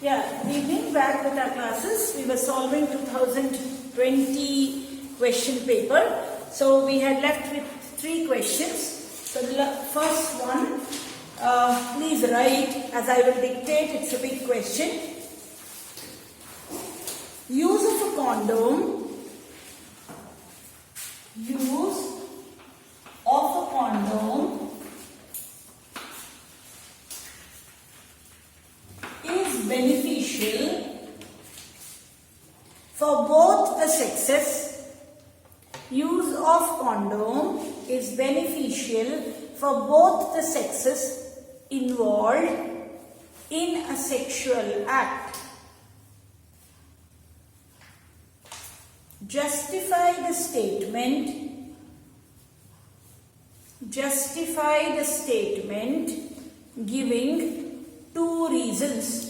Yeah, good evening. Back with our classes. We were solving 2020 question paper. So we had left with 3 questions. So the first one, please write as I will dictate. It's a big question. Use of a condom. Use of a condom is beneficial for both the sexes. Use of condom is beneficial for both the sexes involved in a sexual act. Justify the statement. Justify the statement giving 2 reasons.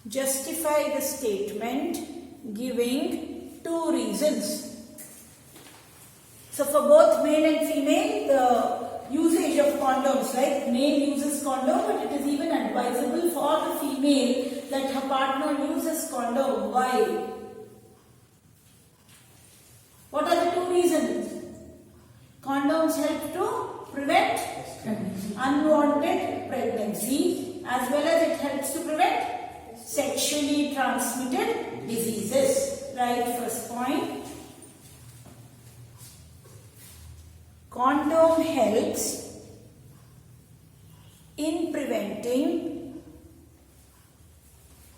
Justify the statement giving 2 reasons. So for both male and female, the usage of condoms, like male uses condom, but it is even advisable for the female that her partner uses condom. Why? What are the 2 reasons? Condoms help to prevent unwanted pregnancy, as well as it helps to prevent sexually transmitted diseases. Right, first point. Condom helps in preventing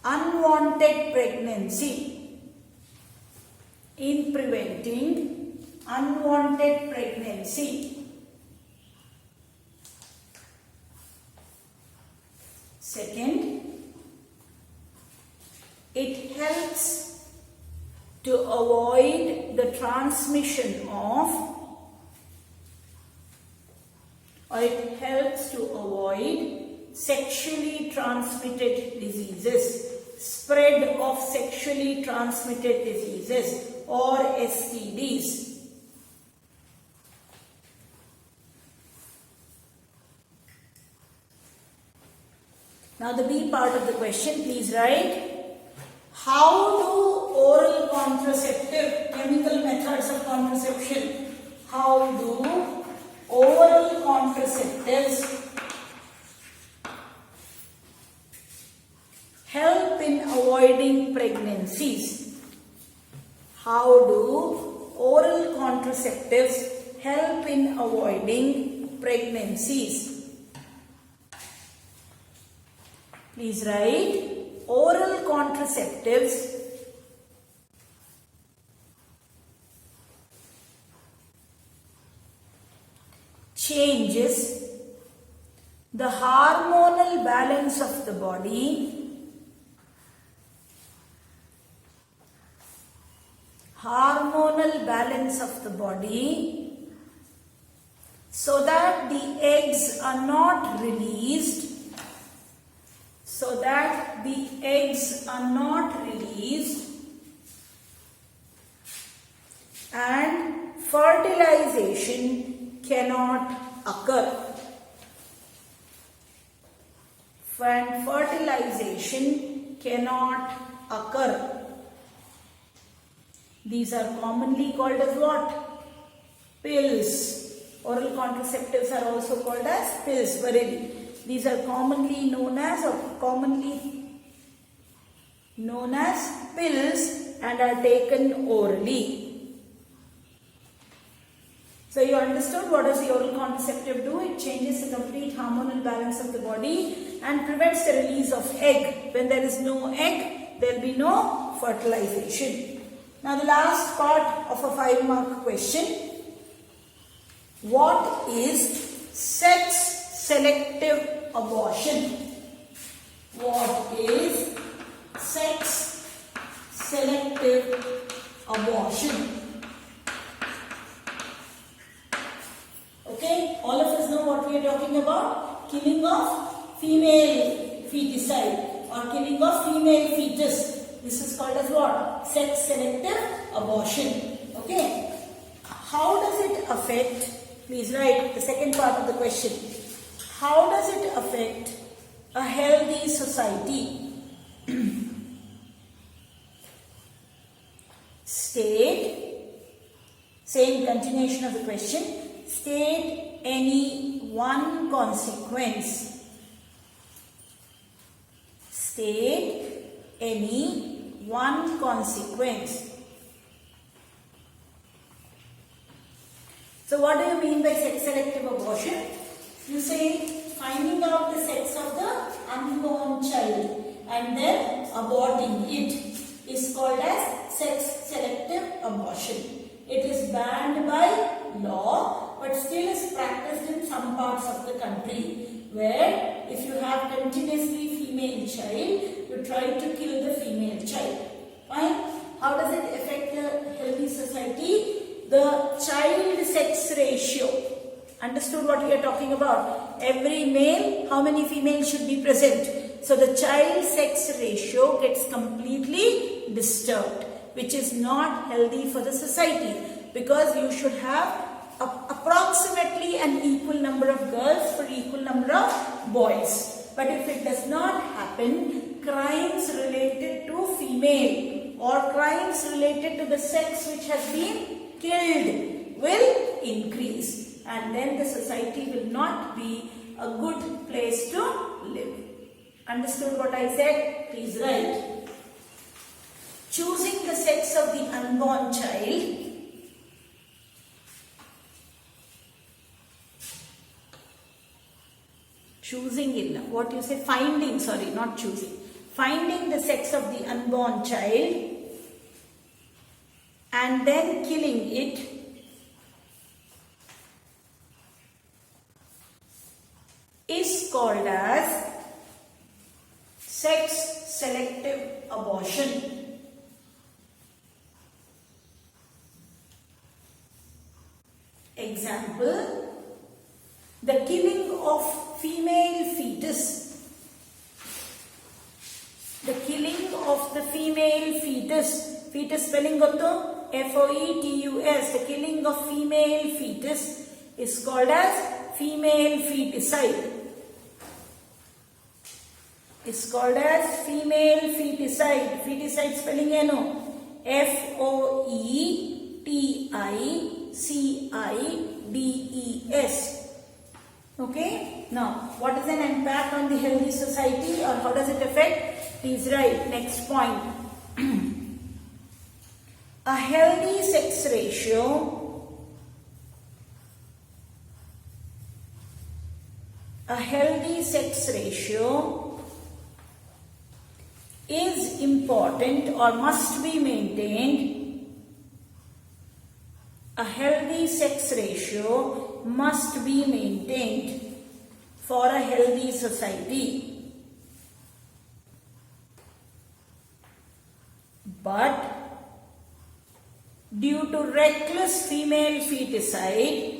unwanted pregnancy. In preventing unwanted pregnancy. Second, it helps to avoid the transmission of, or it helps to avoid sexually transmitted diseases, spread of sexually transmitted diseases or STDs. Now the B part of the question, please write. How do oral contraceptive, chemical methods of contraception, how do oral contraceptives help in avoiding pregnancies? How do oral contraceptives help in avoiding pregnancies? Please write. Oral contraceptives changes the hormonal balance of the body. Hormonal balance of the body, so that the eggs are not released. So that the eggs are not released and fertilization cannot occur. And fertilization cannot occur. These are commonly called as what? Pills. Oral contraceptives are also called as pills. These are commonly known as pills and are taken orally. So you understood what does the oral contraceptive do? It changes the complete hormonal balance of the body and prevents the release of egg. When there is no egg, there will be no fertilization. Now the last part of a 5-mark question. What is sex-selective abortion? What is sex-selective abortion? Okay, all of us know what we are talking about. Killing of female feticide or killing of female fetus. This is called as what? Sex-selective abortion. Okay. How does it affect? Please write the second part of the question. How does it affect a healthy society? State, same continuation of the question, state any one consequence. State any one consequence. So what do you mean by sex selective abortion? You say finding out the sex of the unborn child and then aborting it is called as sex selective abortion. It is banned by law but still is practiced in some parts of the country, where if you have continuously female child, you try to kill the female child. Fine. How does it affect the healthy society? The child sex ratio. Understood what we are talking about? Every male, how many females should be present? So the child sex ratio gets completely disturbed, which is not healthy for the society, because you should have approximately an equal number of girls for equal number of boys. But if it does not happen, crimes related to female or crimes related to the sex which has been killed will increase, and then the society will not be a good place to live. Understood what I said? Please write. Choosing the sex of the unborn child finding the sex of the unborn child and then killing it is called as sex selective abortion. Example, the killing of female fetus. The killing of the female fetus. Fetus spelling gottu? F-O-E-T-U-S. The killing of female fetus is called as female feticide. Is called as female feticide. Feticide spelling ಏನು? F-O-E-T-I-C-I-D-E-S. Okay. Now, what is an impact on the healthy society, or how does it affect? Please write. Next point. A healthy sex ratio. A healthy sex ratio is important or must be maintained. A healthy sex ratio must be maintained for a healthy society. But due to reckless female feticide,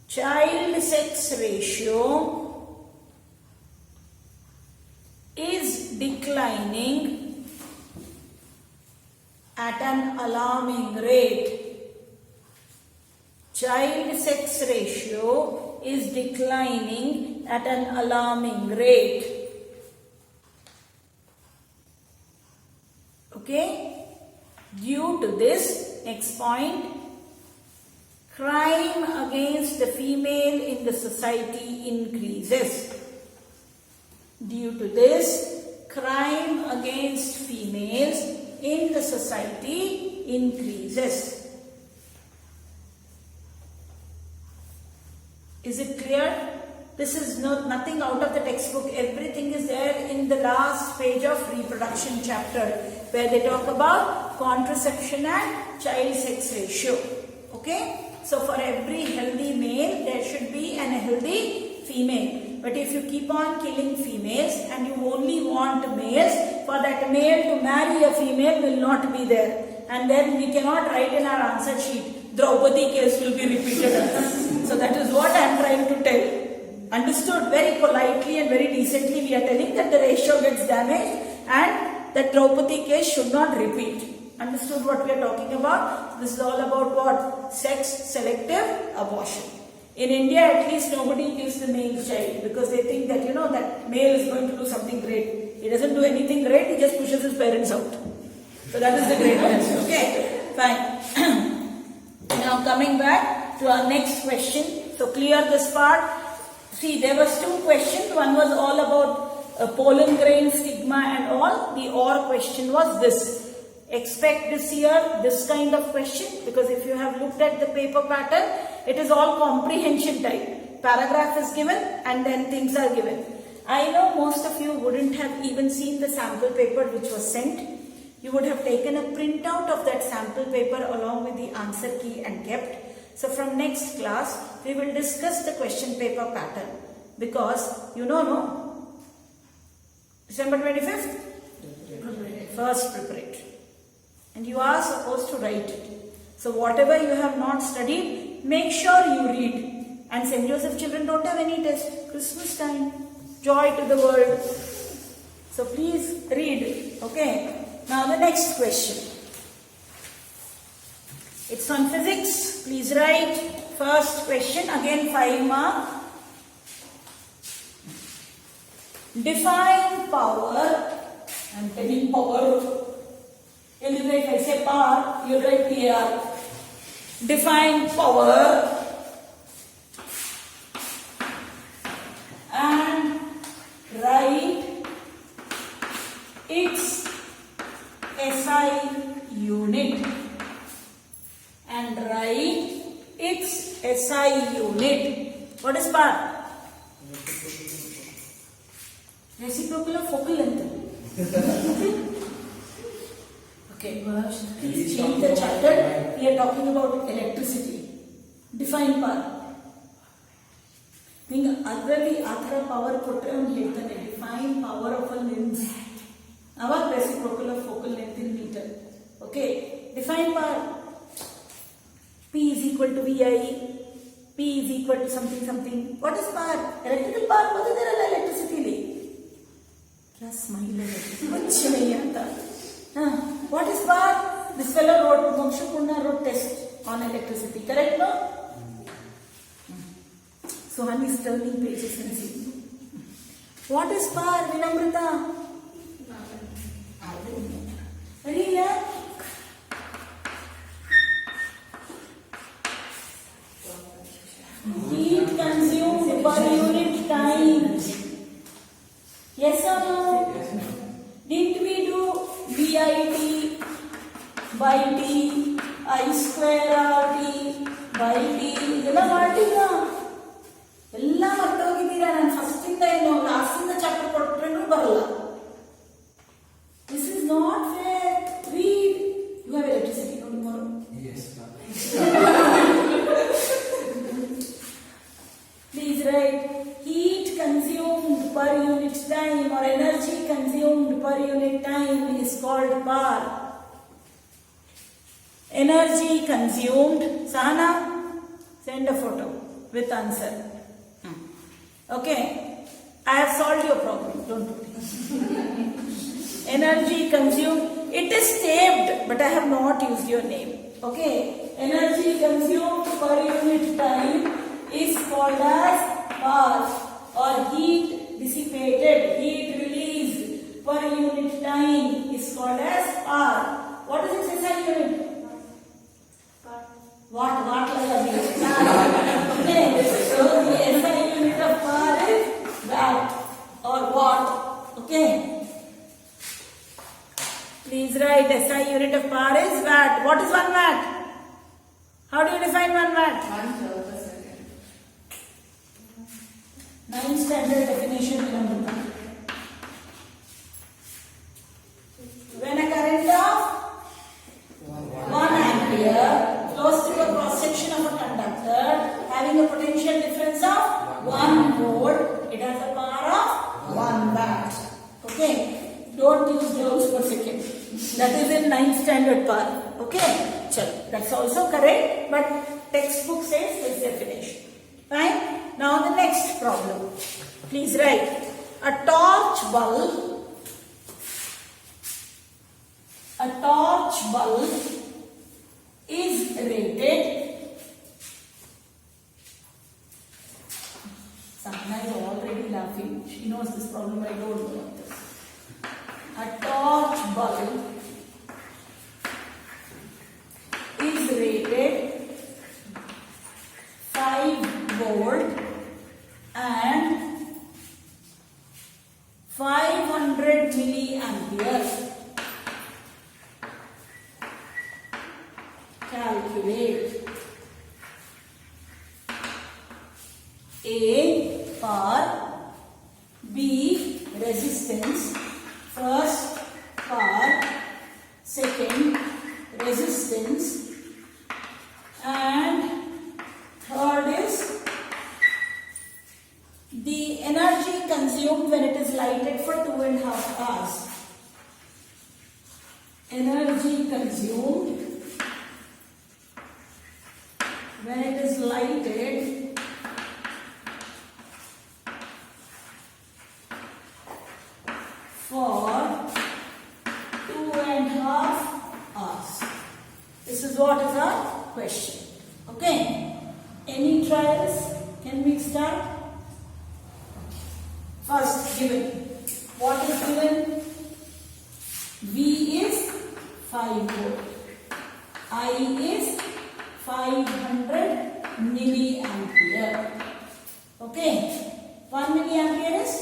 child sex ratio is declining at an alarming rate. Child sex ratio is declining at an alarming rate. Okay? Due to this, next point, crime against the female in the society increases. Due to this, crime against females in the society increases. Is it clear? This is nothing out of the textbook. Everything is there in the last page of reproduction chapter, where they talk about contraception and child sex ratio. Okay? So for every healthy male, there should be a healthy female. But if you keep on killing females and you only want males, for that male to marry a female will not be there. And then we cannot write in our answer sheet, Draupadi case will be repeated. So that is what I am trying to tell. Understood? Very politely and very decently we are telling that the ratio gets damaged and that Draupadi case should not repeat. Understood what we are talking about? This is all about what? Sex selective abortion. In India, at least nobody gives the male child because they think that, that male is going to do something great. He doesn't do anything great, he just pushes his parents out. So that is the greatness. Okay, fine. Now coming back to our next question. So clear this part. See, there was two questions. One was all about pollen grain, stigma and all. The OR question was this. Expect this year this kind of question, because if you have looked at the paper pattern, it is all comprehension type. Paragraph is given and then things are given. I know most of you wouldn't have even seen the sample paper which was sent. You would have taken a printout of that sample paper along with the answer key and kept. So from next class, we will discuss the question paper pattern, because no? December 25th? First preparatory. And you are supposed to write it. So whatever you have not studied, make sure you read. And St. Joseph children don't have any test. Christmas time. Joy to the world. So please read. Okay. Now the next question. It's on physics. Please write. First question. Again 5 mark. Define power. I'm telling power. You'll write, I say power, you'll write PAR. Define power and write its SI unit. And write its SI unit. What is power? Reciprocal of focal length. Okay, please change the chapter. We are talking about electricity. Define power. Adರಲ್ಲಿ ಆ ಥರ power ಕೊಟ್ಟರೆ ಅವ್ನು ಹೇಳ್ತಾನೆ define power of a lens. ಅವಾಗ reciprocal of focal length in metre. Okay, define power. P is equal to VI. P is equal to something something. What is power? Electrical power ಗೊತ್ತಿರಲ್ಲ ಎಲೆಕ್ಟ್ರಿಸಿಟಿಲಿ. क्या smile अच्छी नहीं आता. What is power? This fellow wrote, Moksha Purna wrote test on electricity. Correct, no? Sohan is turning pages and see. What is power, Vinamrita? Rila? Heat consumed per unit time. Yes or no? Didn't we do VIT by T, I square RT by T? ಇದೆಲ್ಲ ಮಾಡ್ತೀರಾ? ಎಲ್ಲ ಮರ್ತೋಗಿದ್ದೀರಾ. ನಾನು first ಇಂದ ಏನು last ಇಂದ chapter ಕೊಟ್ಟರು ಬರಲ್ಲ. This is not fair. Read. You have electricity tomorrow. Yes, ma'am. Please write. Heat consumed per unit time or energy consumed per unit time is called power. Energy consumed. Sahana, send a photo with answer. Okay, I have solved your problem. Don't worry. Energy consumed. It is taped, but I have not used your name. Okay, energy consumed per unit time is called as power, or heat dissipated, heat released per unit time is called as power. What is its SI unit? What like okay, so the SI unit of power is watt or watt. Okay, please write SI unit of power is watt. What is 1 watt? How do you define 1 watt? 1 joule per second. 9 standard definition. When a current of 1 ampere flows through a cross section of a conductor having a potential difference of 1 volt, it has a power of 1 watt. Okay, don't use joules per second. That is in 9th standard power. Okay, that's also correct, but textbook says this definition. Fine. Now the next problem. Please write. A torch bulb a torch bulb is rated. Sahana is already laughing. She knows this problem. I don't know this. A torch bulb is rated 5 volt and 500 milliampere. Calculate. A, power. B, resistance. First, power. Second, resistance. And third is the energy consumed when it is lighted for 2.5 hours. Energy consumed when it is lighted for 2.5 hours. This is what is our question. Okay. Any trials? Can we start? First, given. What is given? V is 5 volt. I is 500 milliampere. Okay. 1 milliampere is?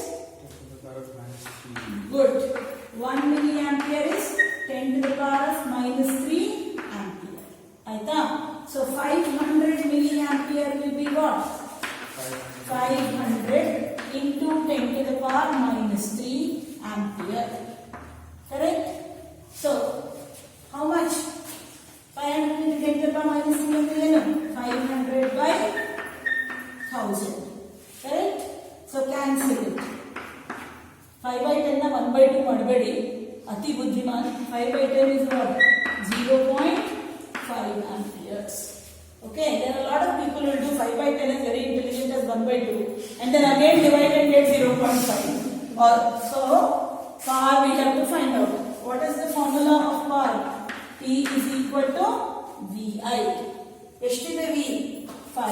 Good. 1 milliampere is 10 to the power of minus 3 ampere. Aita? So 500 milliampere will be what? 500 into 10 to the power minus 3 ampere. Correct? So, how much? 500 into 10 to the power minus 3 ampere. 500 by 1000. Correct? So, cancel it. 5 by 10 na 1 by 2 madbedi. Ati buddhiman. 5 by 10 is what? 0.5 amperes. Okay, there are a lot of people who will do 5 by 10 is very intelligent as 1 by 2 and then again divide and get 0.5. So, power we have to find out. What is the formula of power? P is equal to VI. Yesterday V? 5.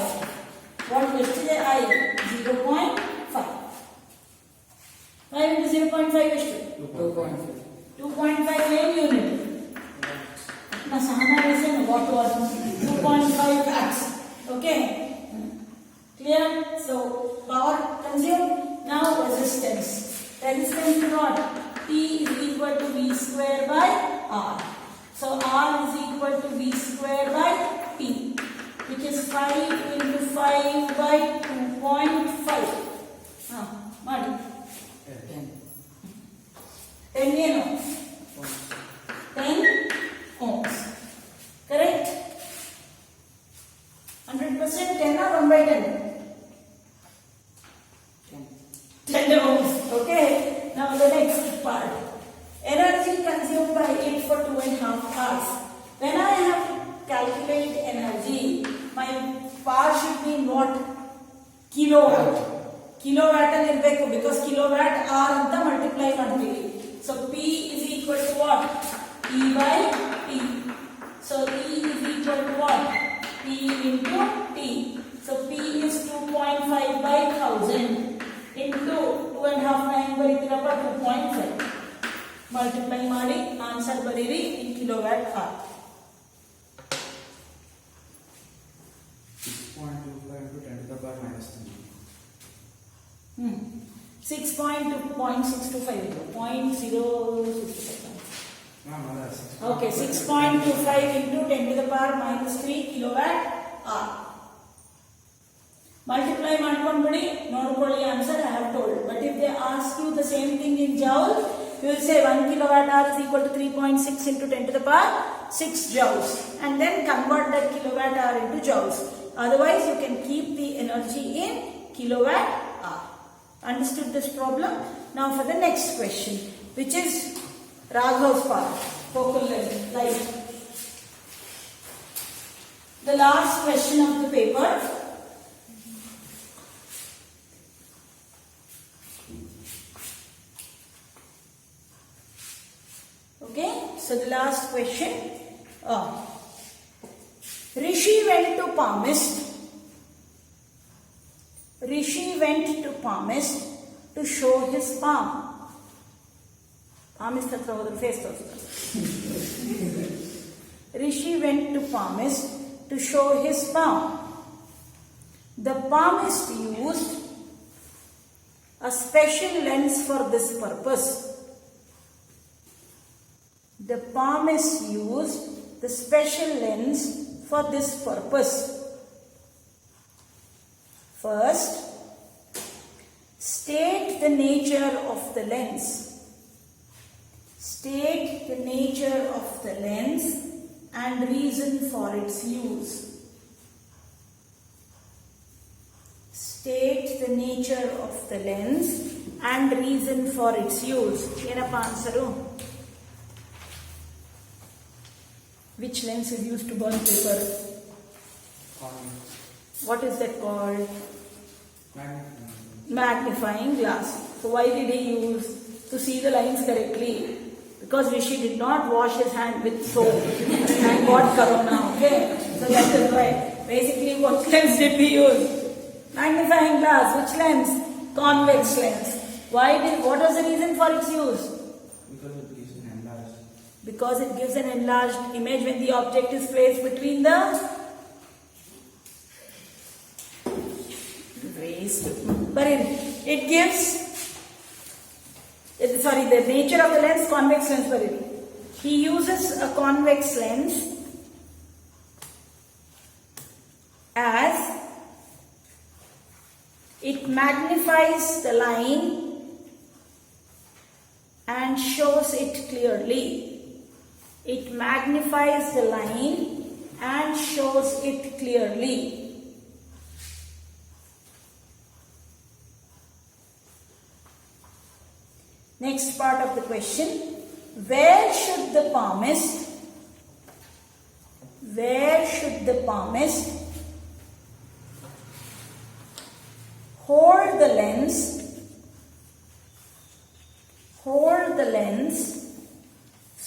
What yesterday I? 0.5. 5 into 0.5 yesterday? 2.5. 2.5 main unit. Now, Sahana is saying what was 2.5 watts. Okay. Clear? So, power consumed. Now, resistance. Resistance is what? P is equal to V square by R. So, R is equal to V square by P, which is 5 into 5 by 2.5. Madi. 10 ಏನು? 10 ohms. Correct? 100% 10 or 1 by 10? 10 ohms. Okay. Now the next part. Energy consumed by it for 2.5 hours. When I have to calculate energy, my power should be in what? Kilowatt. Kilowatt ಅಲ್ಲಿ ಇರಬೇಕು because kilowatt hour ಅಂತ multiply ಮಾಡ್ತೀವಿ. So P is equal to what? E by T. So E is equal to what? P into T. So P is 2.5 by 1000 into 2.5 9 ಬರೀತೀರಪ್ಪ 2.5. Multiply ಮಾಡಿ answer ಬರೀರಿ in kilowatt hour. 6.25 into 10 to the power minus 3. 6.625 0.065. No, Okay, 6.25 into 10 to the power minus 3 kilowatt hour. Multiply ಮಾಡ್ಕೊಂಡ್ಬಿಡಿ ನೋಡ್ಕೊಳ್ಳಿ answer I have told. But if they ask you the same thing in joule, you will say 1 kilowatt hour is equal to 3.6 into 10 to the power 6 joules, and then convert that kilowatt hour into joules. Otherwise, you can keep the energy in kilowatt hour. Understood this problem? Now for the next question, which is Raghav's power, focal length, light. The last question of the paper. Okay, so So the last question. Rishi went to palmist. Rishi went to palmist to show his palm. Palmist hatra hodre face toztare. Rishi went to palmist to show his palm. The palmist used a special lens for this purpose. The palmist used the special lens for this purpose. First, state the nature of the lens. State the nature of the lens and reason for its use. State the nature of the lens and reason for its use. Yenappa answer? Which lens is used to burn paper? What is that called? Magnifying glass. So why did he use? To see the lines correctly. Because Rishi did not wash his hand with soap and got corona, okay? So that is why. Basically, what lens did we use? Magnifying glass. Which lens? Convex lens. What was the reason for its use? Because it gives an enlarged image when the object is placed between the but it gives the nature of the lens, convex lens. He uses a convex lens as it magnifies the line and shows it clearly. It magnifies the line and shows it clearly. Next part of the question. Where should the palmist hold the lens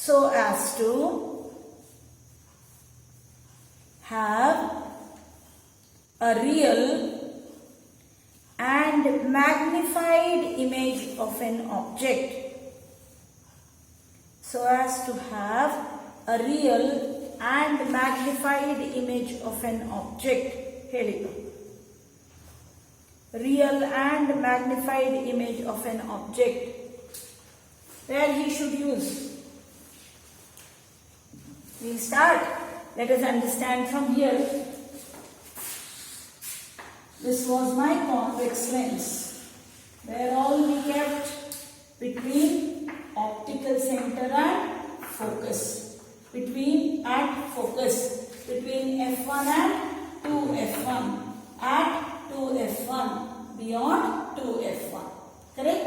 so as to have a real and magnified image of an object. So as to have a real and magnified image of an object. Heli. Real and magnified image of an object. Where he should use? We'll start. Let us understand from here. This was my convex lens, where all we kept between optical center and focus. Between F1 and 2F1. At 2F1, beyond 2F1. Correct?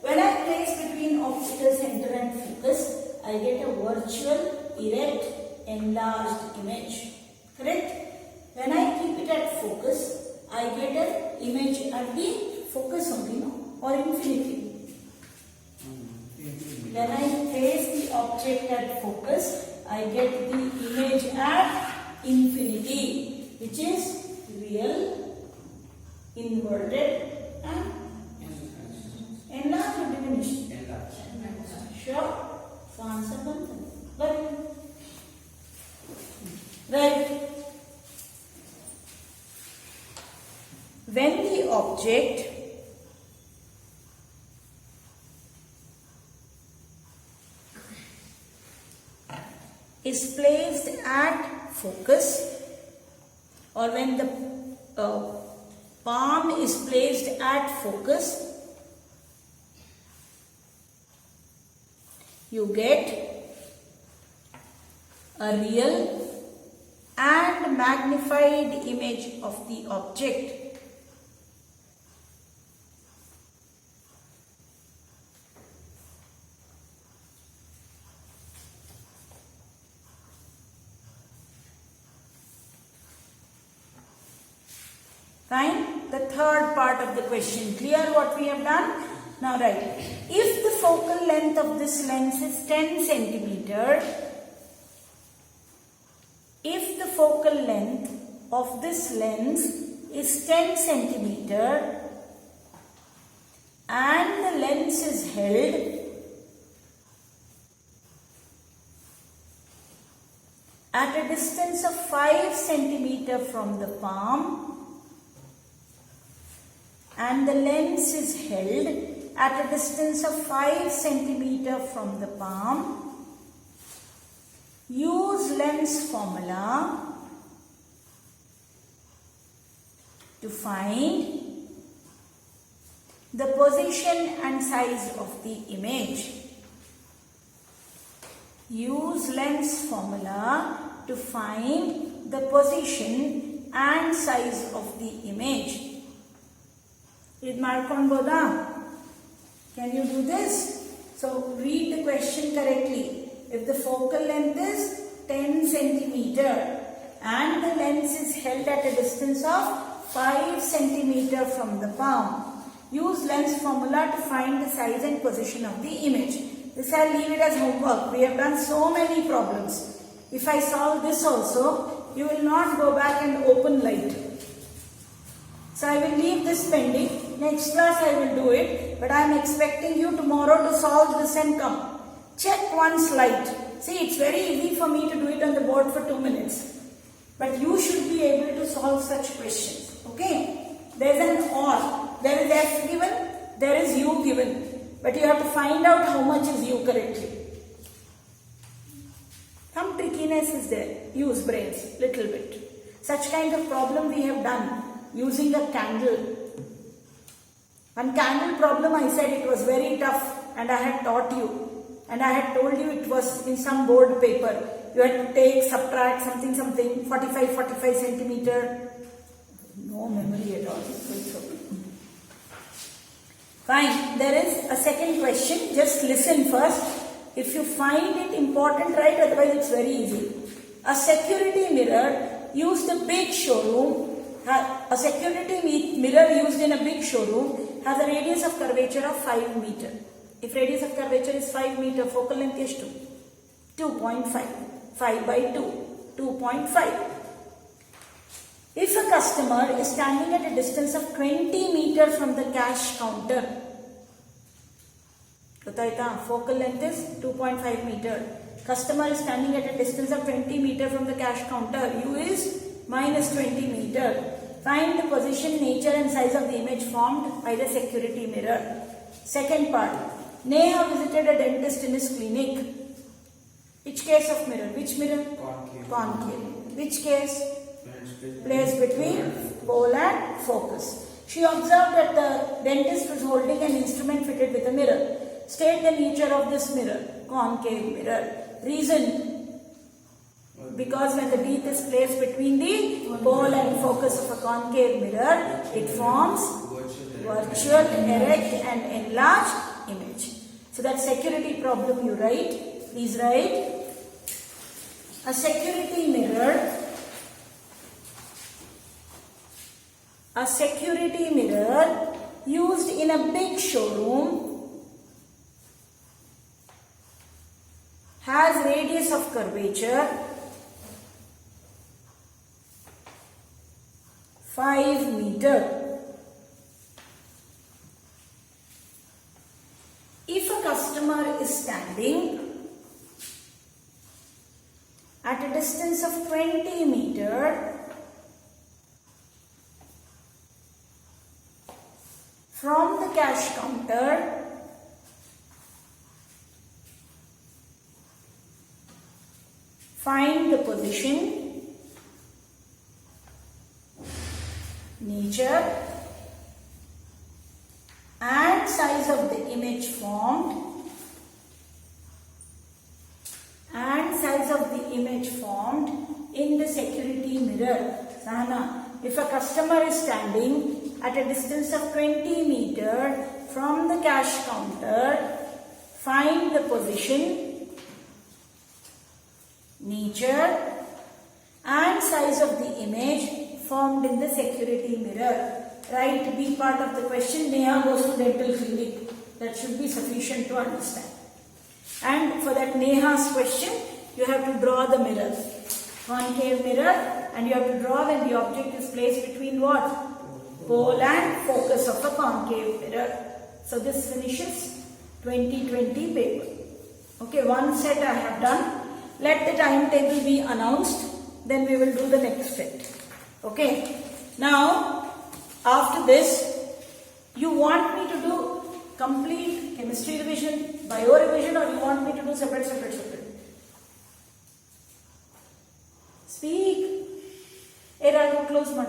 When I place between optical center and focus, I get a virtual, erect, enlarged image. Correct? When I keep it at focus, I get an image at the focus only, no? Or infinity. When I place the object at focus, I get the image at infinity, which is real, inverted, and enlarged or diminished. Sure? So answer 1. Right. When the object is placed at focus, or when the palm is placed at focus, you get a real and magnified image of the object. Fine. The third part of the question. Clear what we have done? Now write, if the focal length of this lens is 10 centimeter, if the focal length of this lens is 10 centimeter and the lens is held at a distance of 5 centimeter from the palm, and the lens is held at a distance of 5 centimeter from the palm, use lens formula to find the position and size of the image. Use lens formula to find the position and size of the image. Is Markon Boda? Can you do this? So read the question correctly. If the focal length is 10 centimeter and the lens is held at a distance of 5 centimeter from the palm, use lens formula to find the size and position of the image. This I'll leave it as homework. We have done so many problems. If I solve this also, you will not go back and open light. So I will leave this pending. Next class I will do it. But I am expecting you tomorrow to solve this and come. Check once light. See, it's very easy for me to do it on the board for 2 minutes. But you should be able to solve such questions. Okay? There is an or. There is F given. There is U given. But you have to find out how much is U correctly. Some trickiness is there. Use brains, little bit. Such kind of problem we have done using a candle. One candle problem I said it was very tough and I had taught you. And I had told you it was in some board paper. You had to take, subtract something, 45 centimeter. No memory at all. Fine. There is a second question. Just listen first. If you find it important, write. Otherwise, it's very easy. A security mirror used a big showroom. A security mirror used in a big showroom has a radius of curvature of 5 meter. If radius of curvature is 5 meter, focal length is 2.5. 5 by 2. 2.5. If a customer is standing at a distance of 20 meter from the cash counter, focal length is 2.5 meter. Customer is standing at a distance of 20 meter from the cash counter. U is minus 20 meter. Find the position, nature and size of the image formed by the security mirror. Second part. Neha visited a dentist in his clinic. Which case of mirror? Which mirror? Concave. Which case? Placed between pole and focus. She observed that the dentist was holding an instrument fitted with a mirror. State the nature of this mirror. Concave mirror. Reason. Because when the teeth is placed between the pole and focus of a concave mirror, it forms virtual, erect and enlarged image. So that security problem you write. Please write. A security mirror. A security mirror used in a big showroom has radius of curvature 5 meter. If a customer is standing at a distance of 20 meter from the cash counter, find the position, nature and size of the image formed in the security mirror. Sahana, if a customer is standing at a distance of 20 meter from the cash counter, find the position, nature and size of the image formed in the security mirror. Right, B part of the question. Neha goes to dental clinic. That should be sufficient to understand. And for that Neha's question, you have to draw the mirror. Concave mirror, and you have to draw when the object is placed between what? Pole and focus of the concave mirror. So this finishes 2020 paper. Okay, one set I have done. Let the timetable be announced. Then we will do the next set. Okay. Now, after this, you want me to do complete chemistry revision, bio revision, or you want me to do separate? Speak. Hey, Raghu, close mud.